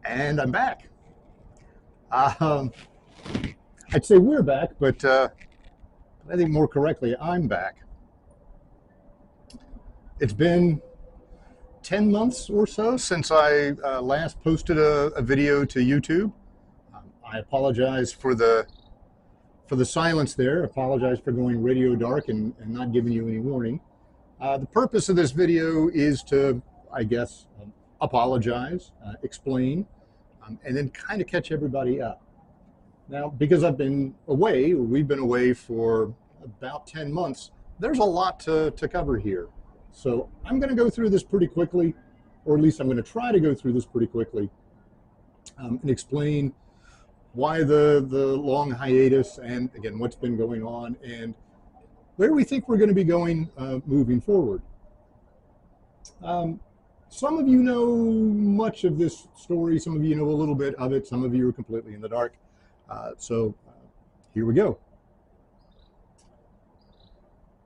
And I'm back. Um, I'd say we're back, but I think more correctly, I'm back. It's been 10 months or so since I last posted a video to YouTube. I apologize for the silence there. I apologize for going radio dark and not giving you any warning. The purpose of this video is to, I guess, apologize, explain, and then kind of catch everybody up. Now, because I've been away, or we've been away for about 10 months, there's a lot to cover here. So I'm going to go through this pretty quickly, or at least I'm going to try to go through this pretty quickly and explain why the long hiatus and, again, what's been going on and where we think we're going to be going moving forward. Some of you know much of this story. Some of you know a little bit of it. Some of you are completely in the dark. So here we go.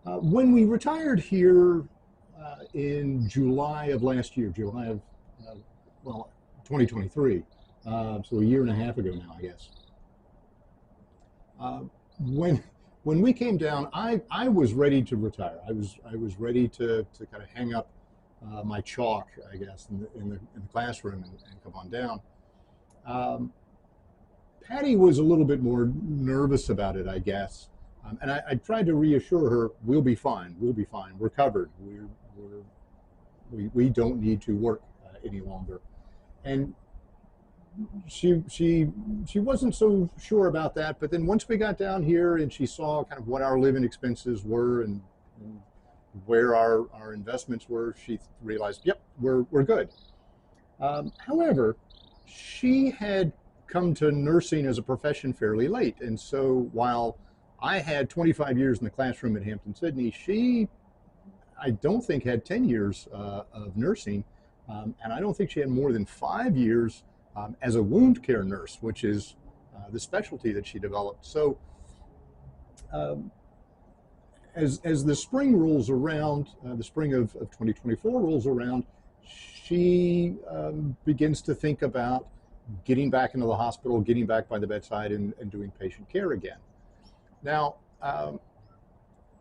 When we retired here in July of last year, July of, 2023, so a year and a half ago now, I guess. When we came down, I was ready to retire. I was ready to kind of hang up my chalk, I guess, in the classroom and come on down. Patty was a little bit more nervous about it, I guess, and I tried to reassure her, "We'll be fine. We'll be fine. We're covered. We don't need to work any longer." And she wasn't so sure about that. But then once we got down here and she saw kind of what our living expenses were and where our investments were, she realized, "Yep, we're good." However, she had come to nursing as a profession fairly late. And so while I had 25 years in the classroom at Hampton-Sydney, she, I don't think, had 10 years of nursing. And I don't think she had more than 5 years as a wound care nurse, which is the specialty that she developed. So as the spring rolls around, the spring of 2024 rolls around, she begins to think about getting back into the hospital, getting back by the bedside and doing patient care again. Now,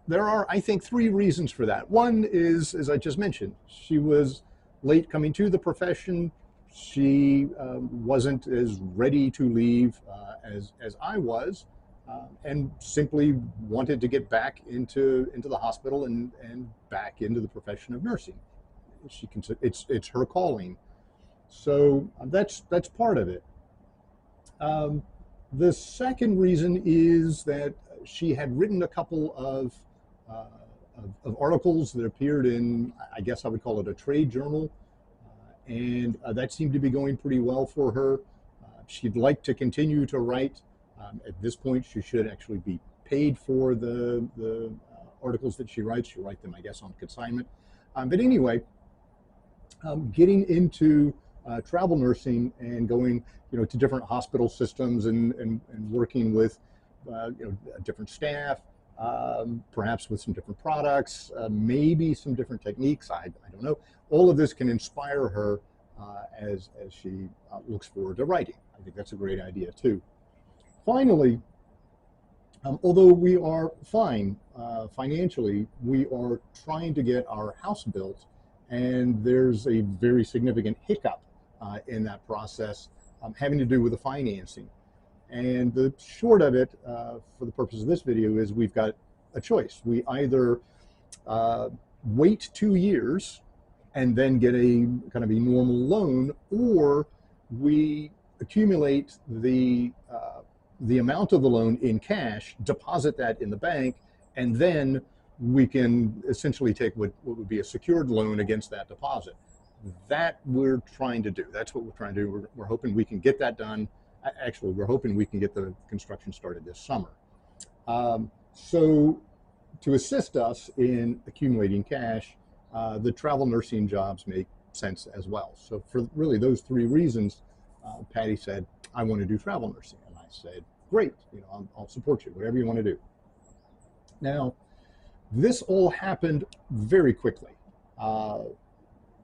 there are, I think, 3 reasons for that. One is, as I just mentioned, she was late coming to the profession. She wasn't as ready to leave as I was, and simply wanted to get back into the hospital and back into the profession of nursing. It's her calling. So that's part of it. The second reason is that she had written a couple of articles that appeared in, I guess I would call it a trade journal, and that seemed to be going pretty well for her. She'd like to continue to write. At this point, she should actually be paid for the articles that she writes. She'll write them, I guess, on consignment. But anyway, getting into travel nursing and going, to different hospital systems and working with, different staff, perhaps with some different products, maybe some different techniques. I don't know. All of this can inspire her as she looks forward to writing. I think that's a great idea too. Finally, although we are fine financially, we are trying to get our house built, and there's a very significant hiccup in that process having to do with the financing. And the short of it, for the purpose of this video, is we've got a choice. We either wait 2 years and then get a kind of a normal loan, or we accumulate the amount of the loan in cash, deposit that in the bank, and then we can essentially take what would be a secured loan against that deposit. That we're trying to do. That's what we're trying to do. We're hoping we can get that done. Actually, we're hoping we can get the construction started this summer. So to assist us in accumulating cash, the travel nursing jobs make sense as well. So for really those 3 reasons, Patty said, "I want to do travel nursing." And I said, "Great, I'll support you, whatever you want to do." Now, this all happened very quickly.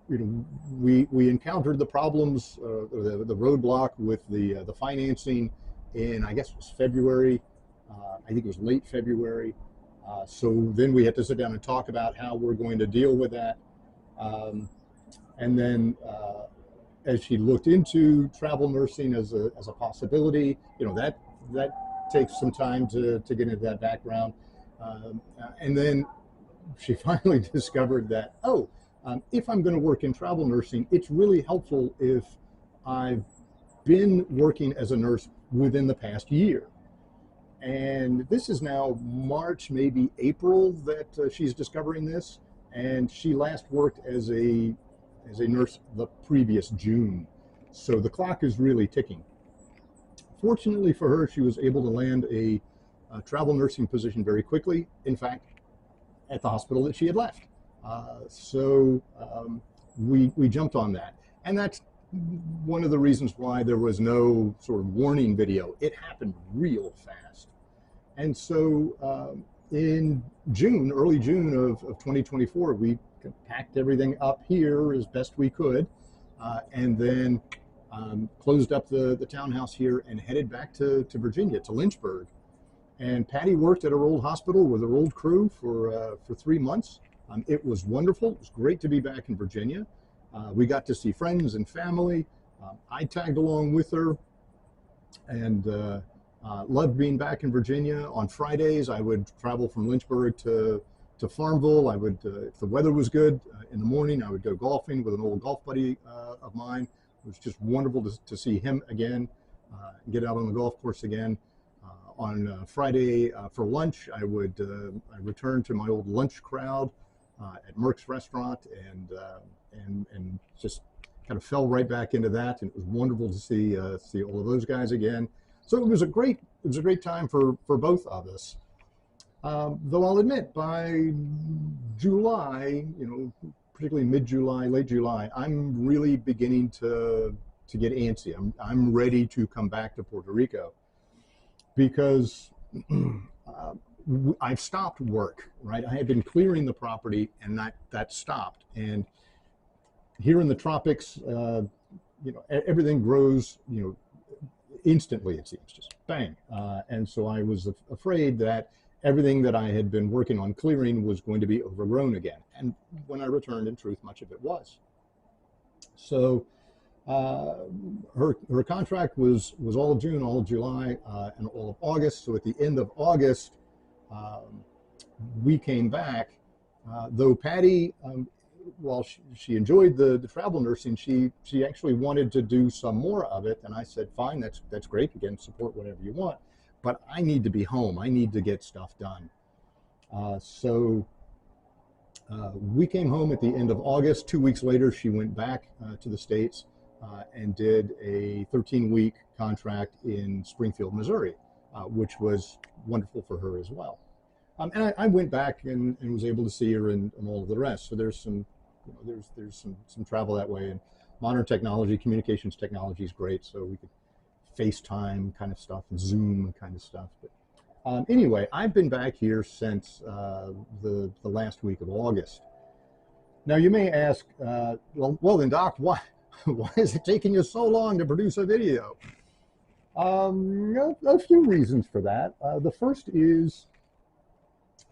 we encountered the problems, the roadblock with the financing in, I guess it was February. I think it was late February. So then we had to sit down and talk about how we're going to deal with that. And then as she looked into travel nursing as a possibility, that takes some time to get into that background. And then she finally discovered that, if I'm going to work in travel nursing, it's really helpful if I've been working as a nurse within the past year. And this is now March, maybe April, that she's discovering this. And she last worked as a nurse the previous June. So the clock is really ticking. Fortunately for her, she was able to land a travel nursing position very quickly. In fact, at the hospital that she had left. So we jumped on that. And that's one of the reasons why there was no sort of warning video. It happened real fast. And so in June, early June of 2024, we packed everything up here as best we could, and then closed up the townhouse here and headed back to Virginia, to Lynchburg. And Patty worked at her old hospital with her old crew for 3 months. It was wonderful. It was great to be back in Virginia. We got to see friends and family. I tagged along with her and loved being back in Virginia. On Fridays, I would travel from Lynchburg to Farmville. I would, if the weather was good, in the morning, I would go golfing with an old golf buddy of mine. It was just wonderful to see him again, get out on the golf course again. On Friday for lunch, I return to my old lunch crowd at Merck's restaurant, and just kind of fell right back into that. And it was wonderful to see all of those guys again. So it was a great time for both of us. Though I'll admit, by July, particularly mid-July, late July, I'm really beginning to get antsy. I'm ready to come back to Puerto Rico, because I've stopped work, right? I had been clearing the property, and that stopped. And here in the tropics, everything grows, instantly, it seems, just bang. And so I was afraid that everything that I had been working on clearing was going to be overgrown again. And when I returned, in truth, much of it was. So her contract was all of June, all of July, and all of August. So at the end of August, we came back. Though Patty, while she enjoyed the travel nursing, she actually wanted to do some more of it. And I said, fine, that's great. Again, support whatever you want. But I need to be home. I need to get stuff done. So we came home at the end of August. 2 weeks later, she went back to the States and did a 13-week contract in Springfield, Missouri, which was wonderful for her as well. And I went back and was able to see her and all of the rest. So there's some travel that way. And modern technology, communications technology is great. So we could FaceTime kind of stuff and Zoom kind of stuff. But anyway, I've been back here since the last week of August. Now you may ask, well then, Doc, why is it taking you so long to produce a video? A few reasons for that. The first is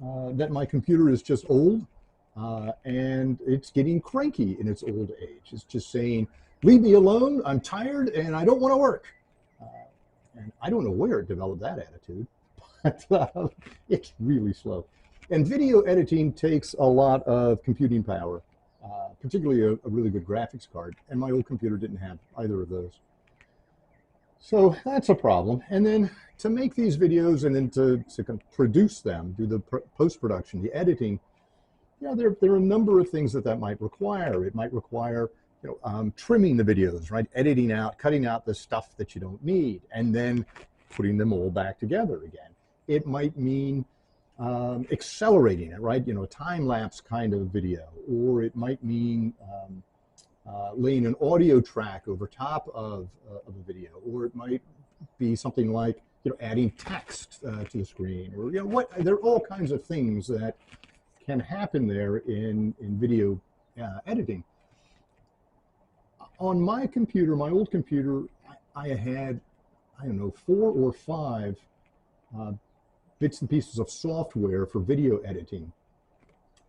that my computer is just old, and it's getting cranky in its old age. It's just saying, leave me alone, I'm tired, and I don't want to work. And I don't know where it developed that attitude, but it's really slow. And video editing takes a lot of computing power, particularly a really good graphics card, and my old computer didn't have either of those. So that's a problem. And then to make these videos and then to produce them, do the post-production, the editing, there are a number of things that might require. It might require trimming the videos, right? Editing out, cutting out the stuff that you don't need, and then putting them all back together again. It might mean accelerating it, right? A time-lapse kind of video, or it might mean laying an audio track over top of a video, or it might be something like adding text to the screen, or there are all kinds of things that can happen there in video editing. on my computer, my old computer, I had, I don't know, 4 or 5 uh, bits and pieces of software for video editing.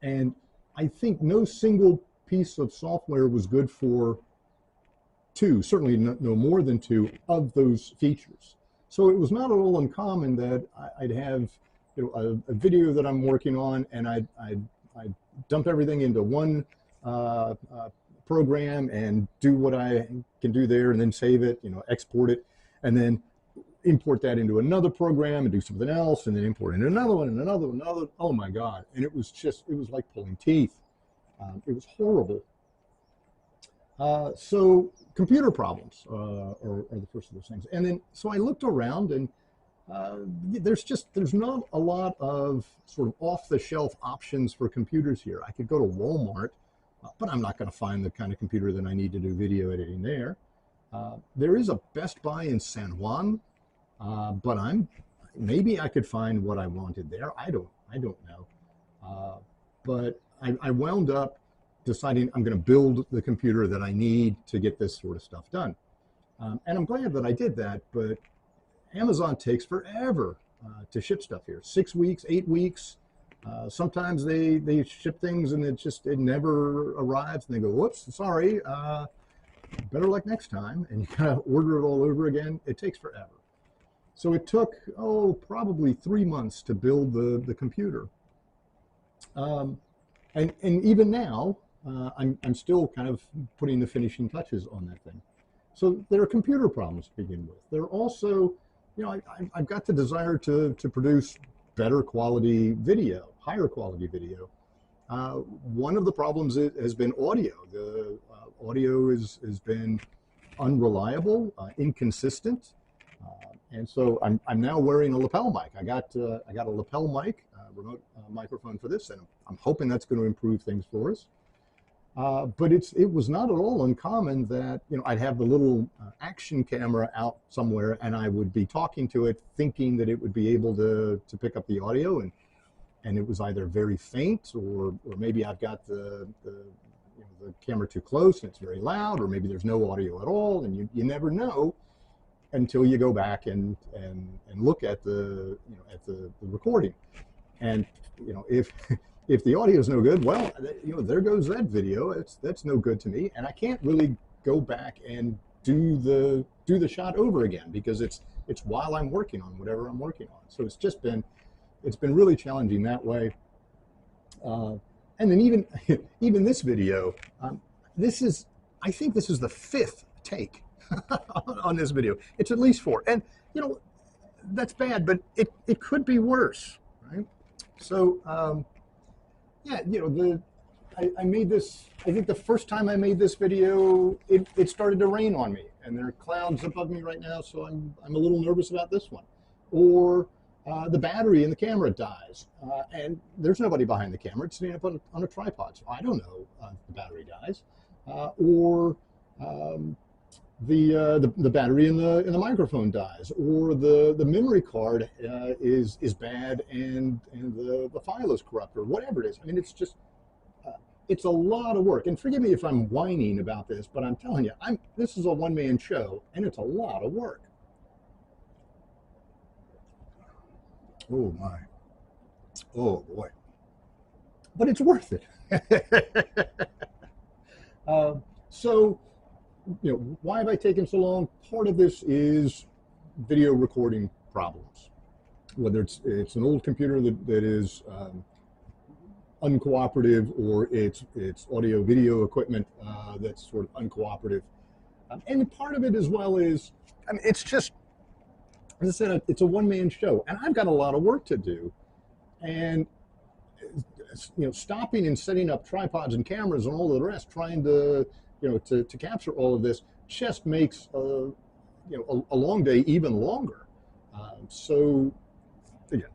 And I think no single piece of software was good for 2, certainly no more than 2 of those features. So it was not at all uncommon that I'd have, you know, a video that I'm working on, and I'd dump everything into one program and do what I can do there, and then save it, you know, export it, and then import that into another program and do something else, and then import into another one and another one, another. Oh my God! And it was like pulling teeth. It was horrible. So computer problems are the first of those things. And then so I looked around, and there's not a lot of sort of off-the-shelf options for computers here. I could go to Walmart, but I'm not going to find the kind of computer that I need to do video editing there. There is a Best Buy in San Juan, but maybe I could find what I wanted there. I don't know. But I wound up deciding I'm going to build the computer that I need to get this sort of stuff done. And I'm glad that I did that, but Amazon takes forever to ship stuff here. 6 weeks, 8 weeks. Sometimes they ship things and it never arrives, and they go, whoops, sorry, better luck next time. And you kind of order it all over again. It takes forever. So it took, probably 3 months to build the computer. And even now, I'm still kind of putting the finishing touches on that thing. So there are computer problems to begin with. There are also, you know, I've got the desire to produce better quality video, higher quality video. One of the problems has been audio. The audio has been unreliable, inconsistent, and so I'm now wearing a lapel mic. I got a lapel mic, remote microphone for this, and I'm hoping that's going to improve things for us. But it was not at all uncommon that, you know, I'd have the little action camera out somewhere, and I would be talking to it, thinking that it would be able to pick up the audio, and it was either very faint, or maybe I've got the camera too close and it's very loud, or maybe there's no audio at all, and you never know until you go back and look at the recording. And, you know, if the audio is no good, well, you know, there goes that video. That's no good to me, and I can't really go back and do the shot over again, because it's while I'm working on whatever I'm working on. So it's been really challenging that way. And then even this video, I think this is the 5th take on this video. It's at least 4, and you know, that's bad, but it could be worse, right? So yeah, you know, I made this, I think the first time I made this video, it started to rain on me, and there are clouds above me right now, so I'm a little nervous about this one. Or the battery in the camera dies, and there's nobody behind the camera. It's sitting up on a tripod, so I don't know if the battery dies. Or the battery in the microphone dies, or the memory card is bad, and the file is corrupt, or whatever it is. I mean, it's just it's a lot of work. And forgive me if I'm whining about this, but I'm telling you, this is a one-man show, and it's a lot of work. Oh my, oh boy, but it's worth it. So, you know, why have I taken so long? Part of this is video recording problems. Whether it's an old computer that is uncooperative, or it's audio video equipment that's sort of uncooperative. And part of it as well is, I mean, it's just, as I said, it's a one-man show, and I've got a lot of work to do. And, you know, stopping and setting up tripods and cameras and all of the rest, trying to, you know, to capture all of this, just makes you know, a long day even longer. So again,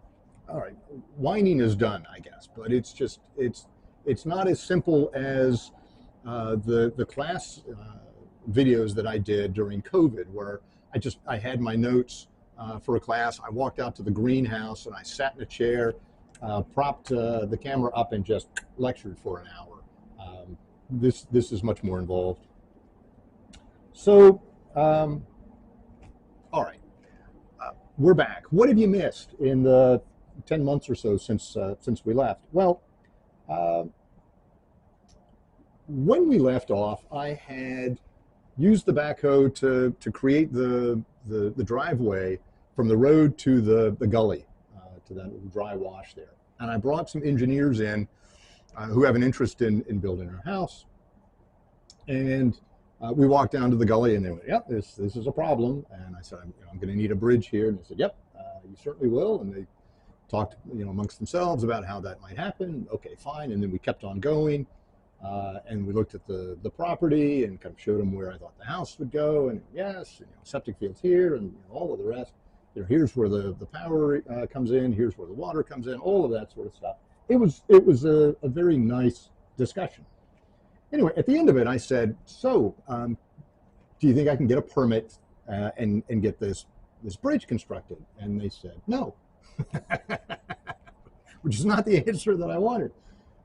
all right, whining is done, I guess, but it's just it's not as simple as the class videos that I did during COVID, where I had my notes for a class. I walked out to the greenhouse and I sat in a chair, propped the camera up, and just lectured for an hour. This is much more involved. So, all right, we're back. What have you missed in the 10 months or so since we left? Well, uh, when we left off, I had used the backhoe to create the driveway from the road to the gully, to that little dry wash there. And I brought some engineers in who have an interest in building our house. And we walked down to the gully, and they went, "Yep, this is a problem." And I said, I'm going to need a bridge here." And they said, "Yep, you certainly will." And they talked, amongst themselves about how that might happen. Okay, fine. And then we kept on going, and we looked at the property and kind of showed them where I thought the house would go. And yes, septic fields here, and all of the rest. Here's where the power comes in. Here's where the water comes in. All of that sort of stuff. It was a very nice discussion. Anyway, at the end of it, I said, "So, do you think I can get a permit and get this bridge constructed?" And they said, "No," which is not the answer that I wanted.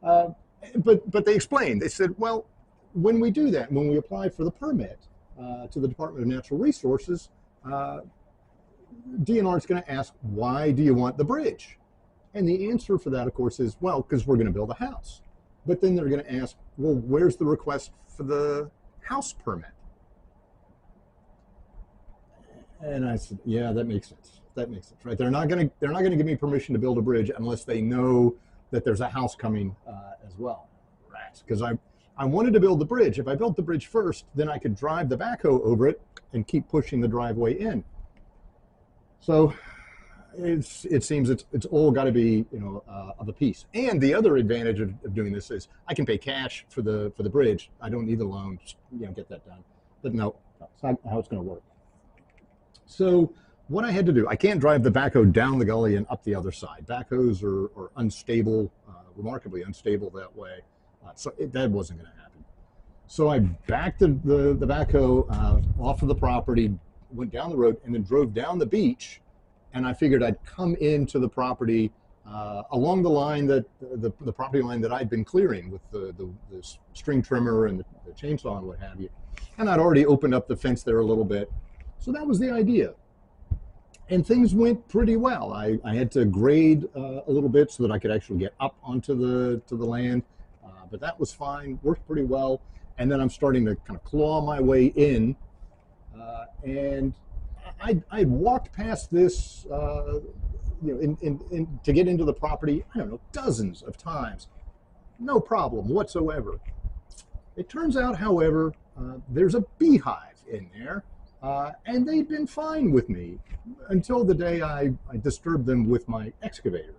But they explained. They said, "Well, when we do that, when we apply for the permit to the Department of Natural Resources, DNR is going to ask, why do you want the bridge?" And the answer for that, of course, is, well, because we're going to build a house. But then they're going to ask, well, where's the request for the house permit? And I said, yeah, that makes sense. That makes sense, right? They're not going to give me permission to build a bridge unless they know that there's a house coming as well. Right? Because I wanted to build the bridge. If I built the bridge first, then I could drive the backhoe over it and keep pushing the driveway in. So it seems it's all got to be of a piece. And the other advantage of doing this is I can pay cash for the bridge. I don't need the loan. Just, get that done. But no, that's not how it's going to work. So what I had to do, I can't drive the backhoe down the gully and up the other side. Backhoes are unstable, remarkably unstable that way. That wasn't going to happen. So I backed the backhoe off of the property, went down the road, and then drove down the beach. And I figured I'd come into the property along the line the property line that I'd been clearing with the string trimmer and the chainsaw and what have you. And I'd already opened up the fence there a little bit. So that was the idea. And things went pretty well. I had to grade a little bit so that I could actually get up onto the land. But that was fine, worked pretty well. And then I'm starting to kind of claw my way in. And I'd walked past this, to get into the property, I don't know, dozens of times. No problem whatsoever. It turns out, however, there's a beehive in there, and they'd been fine with me until the day I disturbed them with my excavator.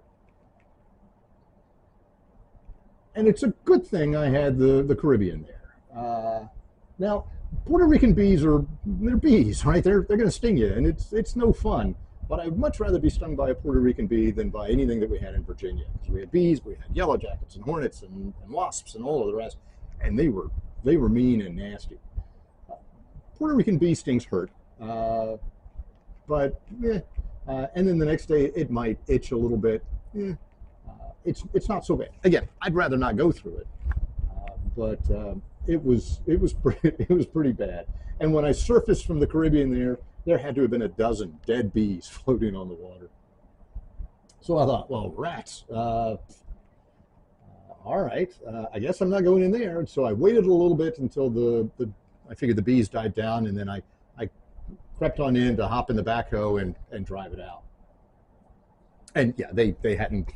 And it's a good thing I had the Caribbean there. Now, Puerto Rican bees they're bees, right? They're going to sting you, and it's no fun. But I'd much rather be stung by a Puerto Rican bee than by anything that we had in Virginia. Because we had bees, we had yellow jackets and hornets and wasps and all of the rest, and they were mean and nasty. Puerto Rican bee stings hurt, but and then the next day it might itch a little bit. It's not so bad. Again, I'd rather not go through it, but it was pretty bad. And when I surfaced from the Caribbean, there had to have been a dozen dead bees floating on the water. So I thought, well, rats. All right, I guess I'm not going in there. And so I waited a little bit until I figured the bees died down, and then I crept on in to hop in the backhoe and drive it out. And yeah, they hadn't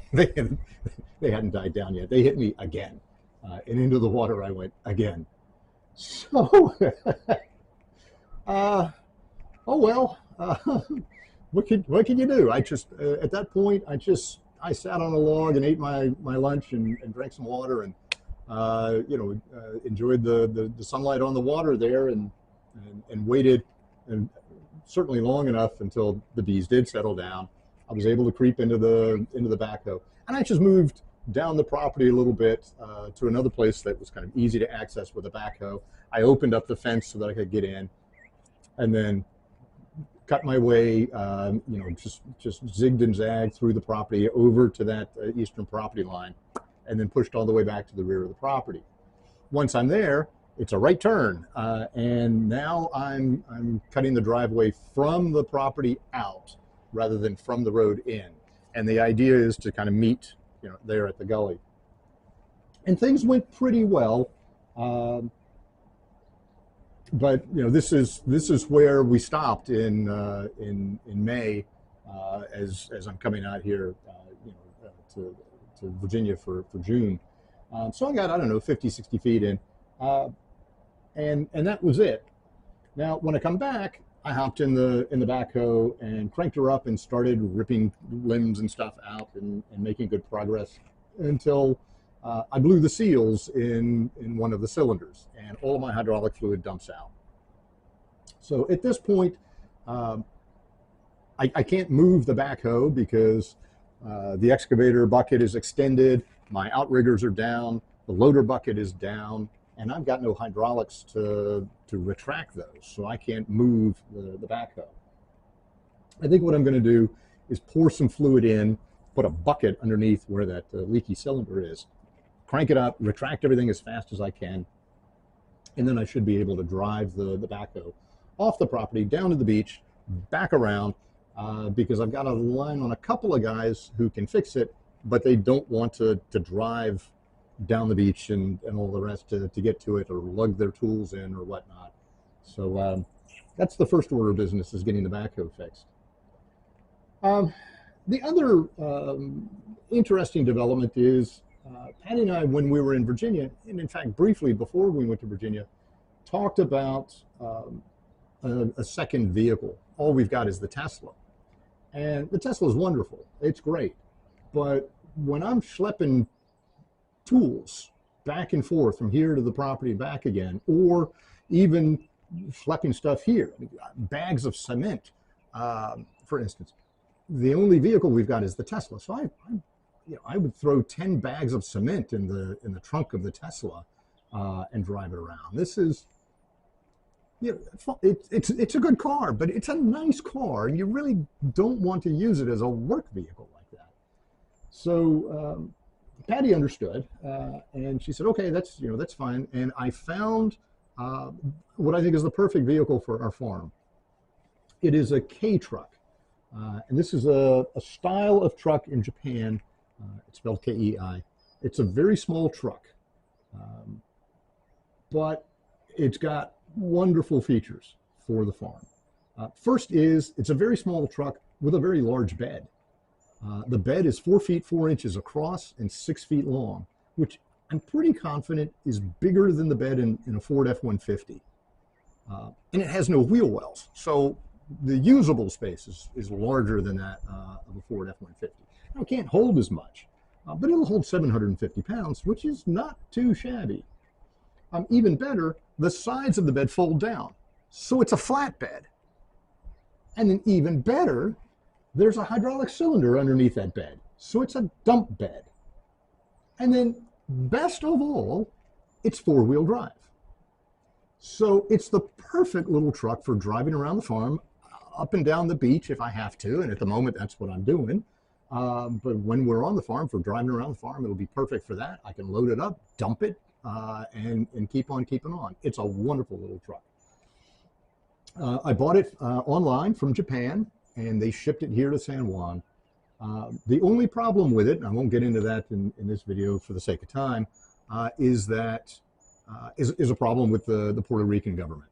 died down yet. They hit me again, and into the water I went again. So, oh well, what can you do? I just at that point I sat on a log and ate my lunch and drank some water and enjoyed the sunlight on the water there and waited, and certainly long enough until the bees did settle down. I was able to creep into the backhoe, and I just moved down the property a little bit to another place that was kind of easy to access with a backhoe. I opened up the fence so that I could get in, and then cut my way, just zigged and zagged through the property over to that eastern property line, and then pushed all the way back to the rear of the property. Once I'm there, it's a right turn, and now I'm cutting the driveway from the property out rather than from the road in. And the idea is to kind of meet, there at the gully. And things went pretty well, but this is where we stopped in May, as I'm coming out here, to Virginia for June. So I got, I don't know, 50, 60 feet in. And that was it. Now, when I come back, I hopped in the backhoe and cranked her up and started ripping limbs and stuff out and making good progress until I blew the seals in one of the cylinders, and all of my hydraulic fluid dumps out. So at this point, I can't move the backhoe because the excavator bucket is extended, my outriggers are down, the loader bucket is down, and I've got no hydraulics to retract those, so I can't move the backhoe. I think what I'm going to do is pour some fluid in, put a bucket underneath where that leaky cylinder is, crank it up, retract everything as fast as I can, and then I should be able to drive the backhoe off the property, down to the beach, back around, because I've got a line on a couple of guys who can fix it, but they don't want to drive down the beach and all the rest to get to it, or lug their tools in or whatnot. So that's the first order of business, is getting the backhoe fixed. The other interesting development is Patty and I, when we were in Virginia, and in fact briefly before we went to Virginia, talked about a second vehicle. All we've got is the Tesla. And the Tesla is wonderful. It's great. But when I'm schlepping tools back and forth from here to the property and back again, or even schlepping stuff here, bags of cement, for instance, the only vehicle we've got is the Tesla. So I would throw 10 bags of cement in the trunk of the Tesla and drive it around. This is, it's a good car, but it's a nice car, and you really don't want to use it as a work vehicle like that. So Patty understood, and she said, "Okay, that's fine." And I found what I think is the perfect vehicle for our farm. It is a K truck, and this is a style of truck in Japan. It's spelled K-E-I. It's a very small truck, but it's got wonderful features for the farm. First is, it's a very small truck with a very large bed. The bed is 4 feet 4 inches across and 6 feet long, which I'm pretty confident is bigger than the bed in a Ford F-150. And it has no wheel wells, so the usable space is larger than that of a Ford F-150. Now, it can't hold as much, but it'll hold 750 pounds, which is not too shabby. Even better, the sides of the bed fold down, so it's a flat bed. And then even better, there's a hydraulic cylinder underneath that bed, so it's a dump bed. And then best of all, it's four-wheel drive. So it's the perfect little truck for driving around the farm, up and down the beach if I have to, and at the moment that's what I'm doing. But when we're on the farm, for driving around the farm, it'll be perfect for that. I can load it up, dump it, and keep on keeping on. It's a wonderful little truck. I bought it online from Japan, and they shipped it here to San Juan. The only problem with it, and I won't get into that in this video for the sake of time, is a problem with the Puerto Rican government.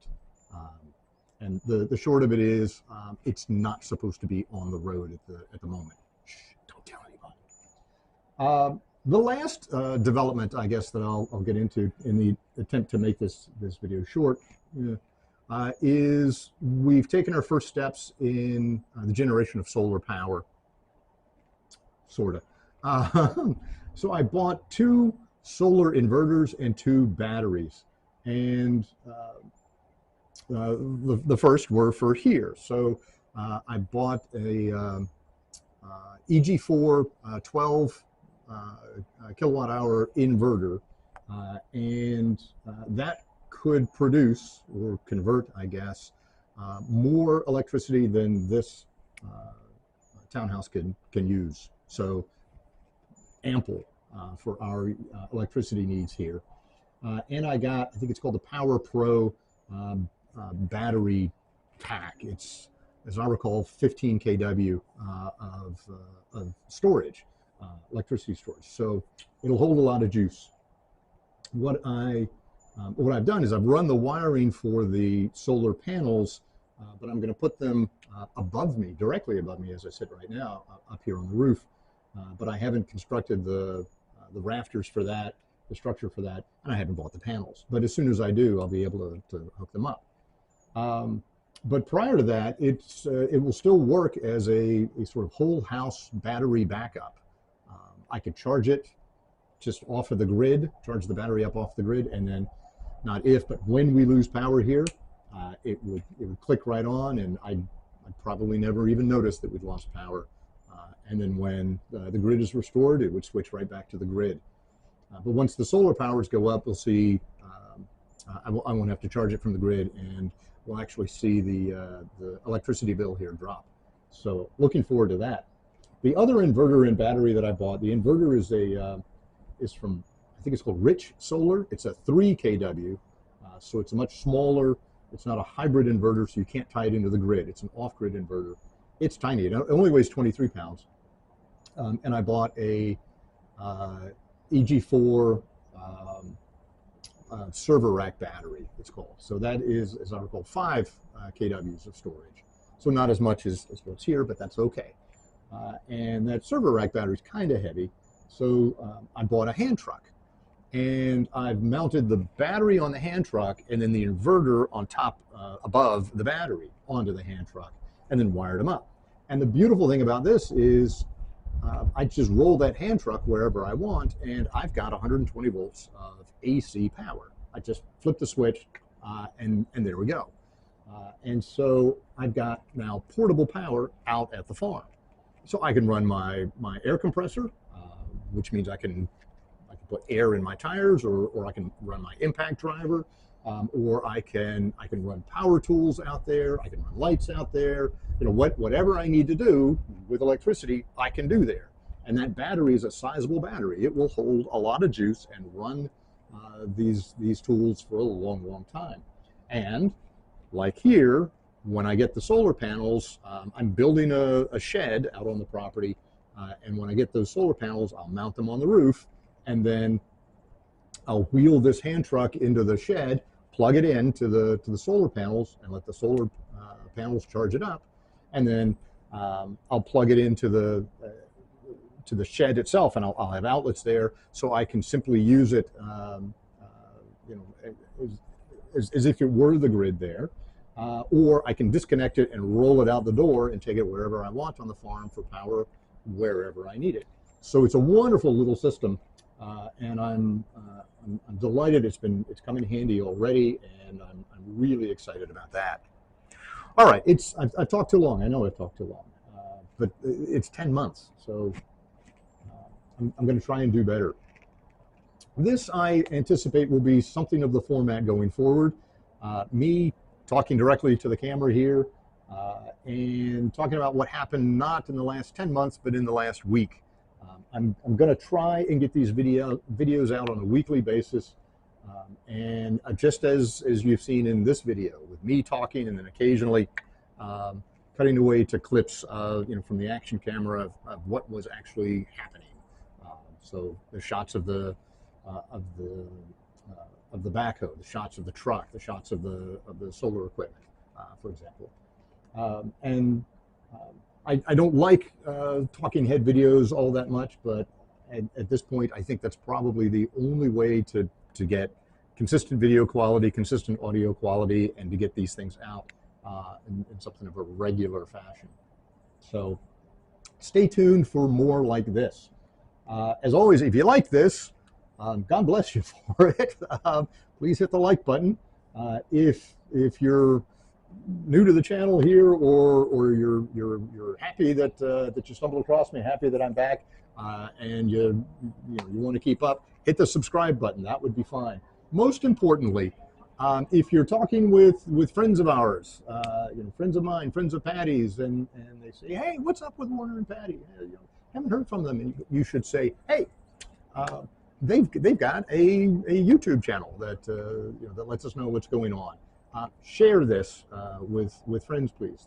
And the short of it is, it's not supposed to be on the road at the moment. Shh, don't tell anybody. The last development, I guess, that I'll get into in the attempt to make this video short, is we've taken our first steps in the generation of solar power, sort of. So I bought 2 solar inverters and 2 batteries, and the first were for here. So I bought a EG4 12 kilowatt hour inverter, and that could produce or convert, I guess, more electricity than this townhouse can use. So ample for our electricity needs here. And I got, I think it's called the Power Pro battery pack. It's, as I recall, 15 kW of storage, electricity storage. So it'll hold a lot of juice. What I've done is I've run the wiring for the solar panels, but I'm going to put them above me, directly above me, as I sit right now, up here on the roof. But I haven't constructed the rafters for that, the structure for that, and I haven't bought the panels. But as soon as I do, I'll be able to hook them up. But prior to that, it will still work as a sort of whole house battery backup. I could charge it just off of the grid, charge the battery up off the grid, and then not if, but when we lose power here, it would click right on, and I'd probably never even notice that we'd lost power. And then when the grid is restored, it would switch right back to the grid. But once the solar powers go up, we'll see, I won't have to charge it from the grid, and we'll actually see the electricity bill here drop. So looking forward to that. The other inverter and battery that I bought, the inverter is from, I think it's called Rich Solar. It's a 3 kW, so it's much smaller. It's not a hybrid inverter, so you can't tie it into the grid. It's an off-grid inverter. It's tiny. It only weighs 23 pounds. And I bought a EG4 server rack battery, it's called. So that is, as I recall, 5 kWs of storage. So not as much as what's here, but that's okay. And that server rack battery is kind of heavy. So I bought a hand truck, and I've mounted the battery on the hand truck and then the inverter on top, above the battery onto the hand truck, and then wired them up. And the beautiful thing about this is I just roll that hand truck wherever I want, and I've got 120 volts of AC power. I just flip the switch, and there we go. And so I've got now portable power out at the farm. So I can run my air compressor, which means I can put air in my tires, or I can run my impact driver, or I can run power tools out there. I can run lights out there. You know, whatever I need to do with electricity, I can do there. And that battery is a sizable battery. It will hold a lot of juice and run these tools for a long, long time. And like here, when I get the solar panels, I'm building a shed out on the property, and when I get those solar panels, I'll mount them on the roof, and then I'll wheel this hand truck into the shed, plug it in to the solar panels, and let the solar panels charge it up, and then I'll plug it into the shed itself, and I'll have outlets there, so I can simply use it, you know, as if it were the grid there. Or I can disconnect it and roll it out the door and take it wherever I want on the farm for power wherever I need it. So it's a wonderful little system, and I'm delighted it's come in handy already, and I'm really excited about that. All right, I've talked too long. I know I've talked too long, but it's 10 months, so I'm going to try and do better. This, I anticipate, will be something of the format going forward. Me talking directly to the camera here, and talking about what happened not in the last 10 months, but in the last week. I'm going to try and get these videos out on a weekly basis, and just as you've seen in this video, with me talking and then occasionally cutting away to clips you know, from the action camera of what was actually happening. So the shots of the backhoe, the shots of the truck, the shots of the solar equipment, for example. I don't like talking head videos all that much, but at this point, I think that's probably the only way to get consistent video quality, consistent audio quality, and to get these things out in something of a regular fashion. So stay tuned for more like this. As always, if you like this, God bless you for it. Please hit the like button. If you're new to the channel here, or you're happy that you stumbled across me, happy that I'm back, and you want to keep up, hit the subscribe button. That would be fine. Most importantly, if you're talking with friends of ours, friends of mine, friends of Patty's, and they say, hey, what's up with Warner and Patty? Haven't heard from them, and you should say, hey, they've got a YouTube channel that that lets us know what's going on. Share this with friends, please.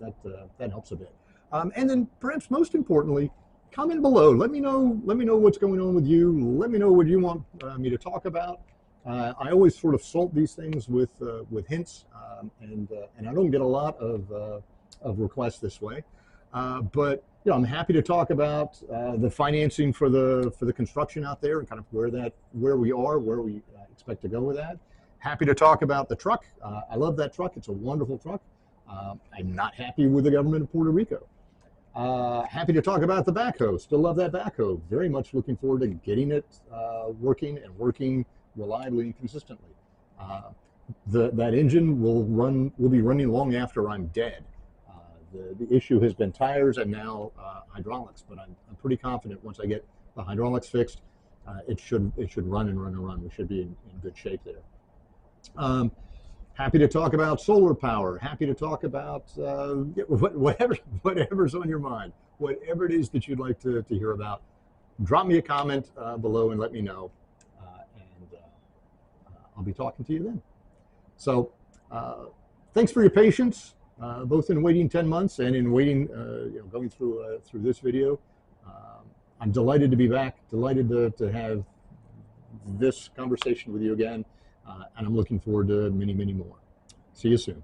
That helps a bit. And then perhaps most importantly, comment below. Let me know what's going on with you. Let me know what you want me to talk about. I always sort of salt these things with hints, and I don't get a lot of requests this way. But I'm happy to talk about the financing for the construction out there and kind of where we are, where we expect to go with that. Happy to talk about the truck. I love that truck. It's a wonderful truck. I'm not happy with the government of Puerto Rico. Happy to talk about the backhoe. Still love that backhoe. Very much looking forward to getting it working reliably and consistently. That engine will be running long after I'm dead. The issue has been tires and now hydraulics, but I'm pretty confident once I get the hydraulics fixed, it should run and run and run. We should be in good shape there. Happy to talk about solar power. Happy to talk about whatever's on your mind, whatever it is that you'd like to hear about. Drop me a comment below and let me know, and I'll be talking to you then. So thanks for your patience, both in waiting 10 months and in waiting, going through this video. I'm delighted to be back, delighted to have this conversation with you again, and I'm looking forward to many, many more. See you soon.